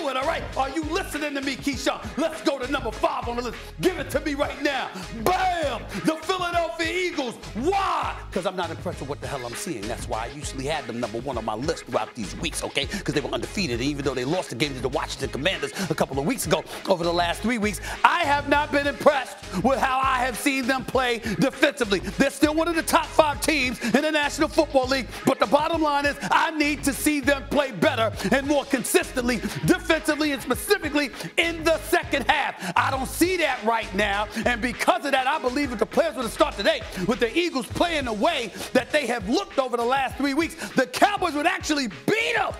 do it, all right? Are you listening to me, Keyshawn? Let's go to number 5 on the list. Give it to me right now. Bam! The Philadelphia Eagles. Why? Because I'm not impressed with what the hell I'm seeing. That's why I usually had them number 1 on my list throughout these weeks, okay? Because they were undefeated. And even though they lost the game to the Washington Commanders a couple of weeks ago, over the last 3 weeks, I have not been impressed with how I have seen them play defensively. They're still one of the top 5 teams in the National Football League, but the bottom line is I need to see them play better and more consistently, defensively and specifically in the second half. I don't see that right now, and because of that, I believe if the players were to start today with the Eagles playing the way that they have looked over the last 3 weeks, the Cowboys would actually beat them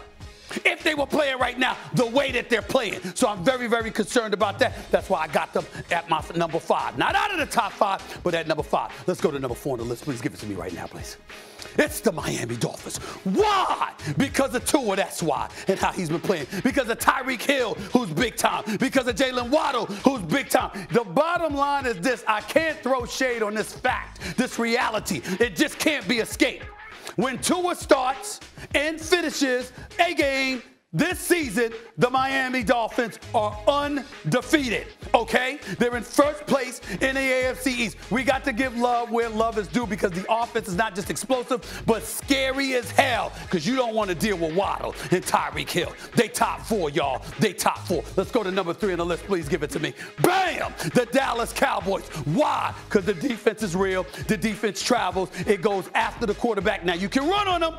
if they were playing right now the way that they're playing. So I'm very, very concerned about that. That's why I got them at my number 5. Not out of the top 5, but at number 5. Let's go to number 4 on the list. Please give it to me right now, please. It's the Miami Dolphins. Why? Because of Tua, that's why, and how he's been playing. Because of Tyreek Hill, who's big time. Because of Jalen Waddle, who's big time. The bottom line is this. I can't throw shade on this fact, this reality. It just can't be escaped. When Tua starts and finishes a game this season, the Miami Dolphins are undefeated, okay? They're in first place in the AFC East. We got to give love where love is due because the offense is not just explosive, but scary as hell because you don't want to deal with Waddle and Tyreek Hill. They top 4, y'all. They top 4. Let's go to number 3 on the list. Please give it to me. Bam! The Dallas Cowboys. Why? Because the defense is real. The defense travels. It goes after the quarterback. Now, you can run on them,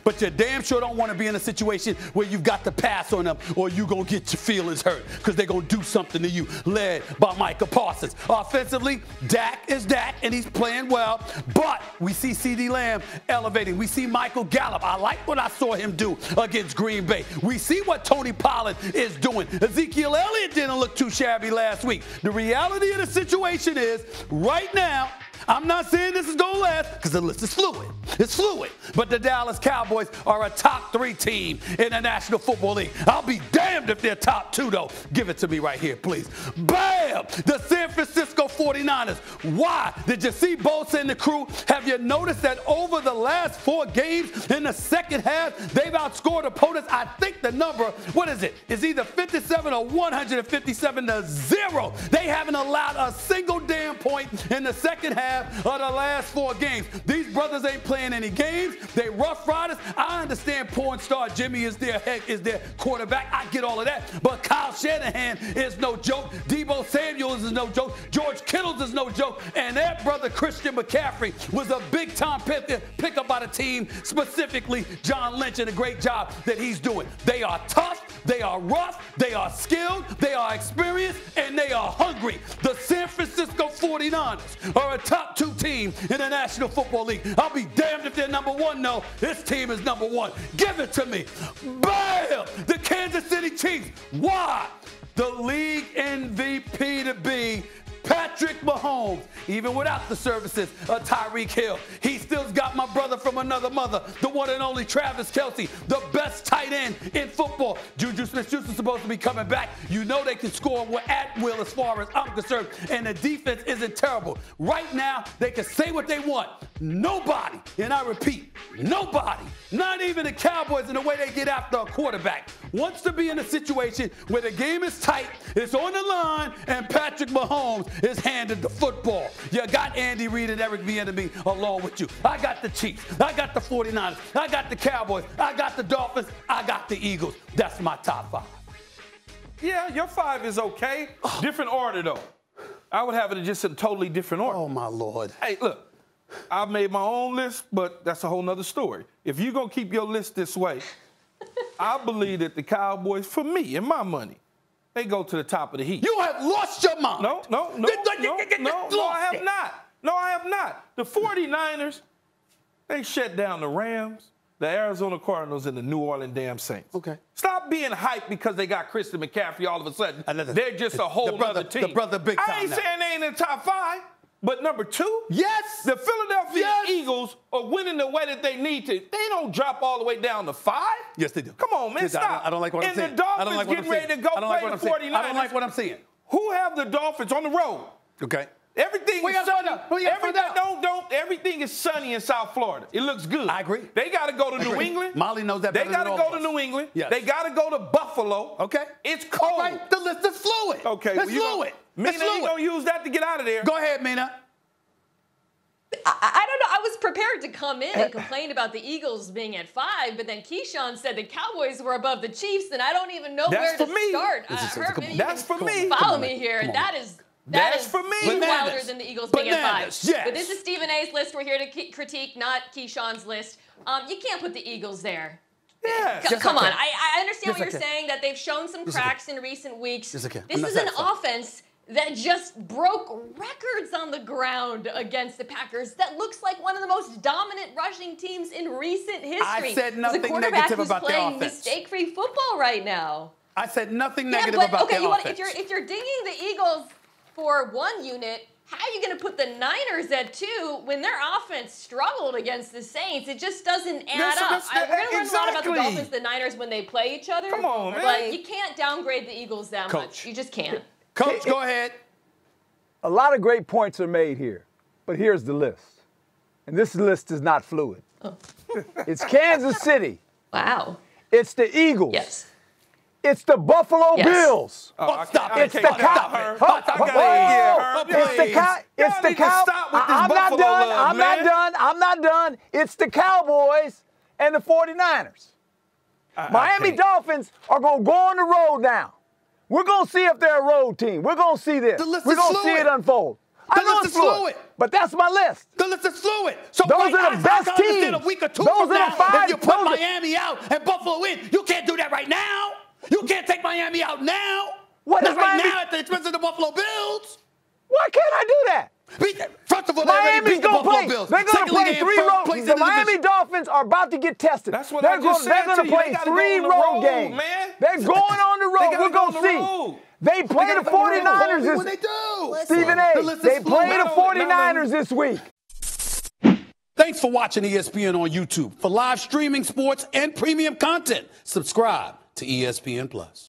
but you damn sure don't want to be in a situation where you've got to pass on them or you're going to get your feelings hurt because they're going to do something to you, led by Micah Parsons. Offensively, Dak is Dak, and he's playing well, but we see CeeDee Lamb elevating. We see Michael Gallup. I like what I saw him do against Green Bay. We see what Tony Pollard is doing. Ezekiel Elliott didn't look too shabby last week. The reality of the situation is, right now, I'm not saying this is going to last because the list is fluid. It's fluid. But the Dallas Cowboys are a top 3 team in the National Football League. I'll be damned if they're top 2, though. Give it to me right here, please. Bam! The San Francisco 49ers. Why? Did you see Bosa and the crew? Have you noticed that over the last 4 games in the second half, they've outscored opponents? I think the number, what is it? It's either 57 or 157-0. They haven't allowed a single damn point in the second half of the last 4 games. These brothers ain't playing any games. They Rough Riders. I understand porn star Jimmy is their quarterback. I get all of that. But Kyle Shanahan is no joke. Deebo Samuels is no joke. George Kittle's is no joke. And that brother Christian McCaffrey was a big-time pickup by the team, specifically John Lynch, and a great job that he's doing. They are tough. They are rough. They are skilled. They are experienced. And they are hungry. The San Francisco 49ers are a top 2 team in the National Football League. I'll be damned if they're number 1, though. This team is number 1. Give it to me. Bam! The Kansas City Chiefs. Why? The league MVP to be Patrick Mahomes, even without the services of Tyreek Hill. He still's got my brother from another mother, the one and only Travis Kelce, the best tight end in football. Juju Smith-Schuster's supposed to be coming back. You know they can score at will as far as I'm concerned, and the defense isn't terrible. Right now, they can say what they want. Nobody, and I repeat, nobody, not even the Cowboys in the way they get after a quarterback, wants to be in a situation where the game is tight, it's on the line, and Patrick Mahomes is handed the football. You got Andy Reid and Eric Bieniemy along with you. I got the Chiefs. I got the 49ers. I got the Cowboys. I got the Dolphins. I got the Eagles. That's my top 5. Yeah, your 5 is okay. Different order, though. I would have it in just a totally different order. Oh, my Lord. Hey, look, I've made my own list, but that's a whole nother story. If you're going to keep your list this way, I believe that the Cowboys, for me and my money, they go to the top of the heap. You have lost your mind. No, I have not. No, I have not. The 49ers, they shut down the Rams, the Arizona Cardinals, and the New Orleans damn Saints. Okay. Stop being hyped because they got Christian McCaffrey all of a sudden. They're just a whole other team. The brother big time I ain't now. saying they ain't in the top 5. But number 2, yes, the Philadelphia Eagles are winning the way that they need to. They don't drop all the way down to 5. Yes, they do. Come on, man, stop. I don't like what I'm saying. And the Dolphins getting ready to go play the 49ers. I don't like what I'm saying. Who have the Dolphins on the road? Okay. Everything is sunny. Everything is sunny in South Florida. It looks good. I agree. They got to go to New England. Molly knows that better They got than to all go of to us. New England. Yes. They got to go to Buffalo. Okay. It's cold. All right. The list is fluid. Okay. It's fluid. Mina, you going to use that to get out of there. Go ahead, Mina. I don't know. I was prepared to come in and complain about the Eagles being at 5, but then Keyshawn said the Cowboys were above the Chiefs, and I don't even know where to start. That's for me. Follow me here, and that is for me. wilder than the Eagles being at 5. Yes. But this is Stephen A's list. We're here to critique, not Keyshawn's list. You can't put the Eagles there. Yes. Come on. I understand what you're saying, that they've shown some cracks in recent weeks. This is an offense that just broke records on the ground against the Packers. That looks like one of the most dominant rushing teams in recent history. I said nothing negative about the playing offense. Mistake-free football right now. I said nothing negative about the offense. If you're dinging the Eagles for 1 unit, how are you going to put the Niners at 2 when their offense struggled against the Saints? It just doesn't add up. We're going to learn a lot about the Dolphins, the Niners when they play each other. Come on, man. But you can't downgrade the Eagles that much. You just can't. Coach, go ahead. A lot of great points are made here, but here's the list. And this list is not fluid. Oh. It's Kansas City. Wow. It's the Eagles. Yes. It's the Buffalo Bills. Stop. It's the Cowboys. It's the Cowboys. I'm not done. It's the Cowboys and the 49ers. Miami Dolphins are going to go on the road now. We're going to see if they're a road team. We're going to see this. We're going to see it unfold. The list is fluid. But that's my list. The list is fluid. So those are the best teams. A week or two those from are now, the 5. if you put Miami out and Buffalo in, you can't do that right now. You can't take Miami out now. What Not is right Miami? now at the expense of the Buffalo Bills. Why can't I do that? First of all, Miami's going to play. They're going to play 3 road. The Miami Dolphins are about to get tested. That's what I just said. They're going to play 3 road games. Man. They're going on the road. We're going to see. They play the 49ers What they do? Stephen A. They play the 49ers this week. Thanks for watching ESPN on YouTube. For live streaming sports and premium content, subscribe to ESPN+.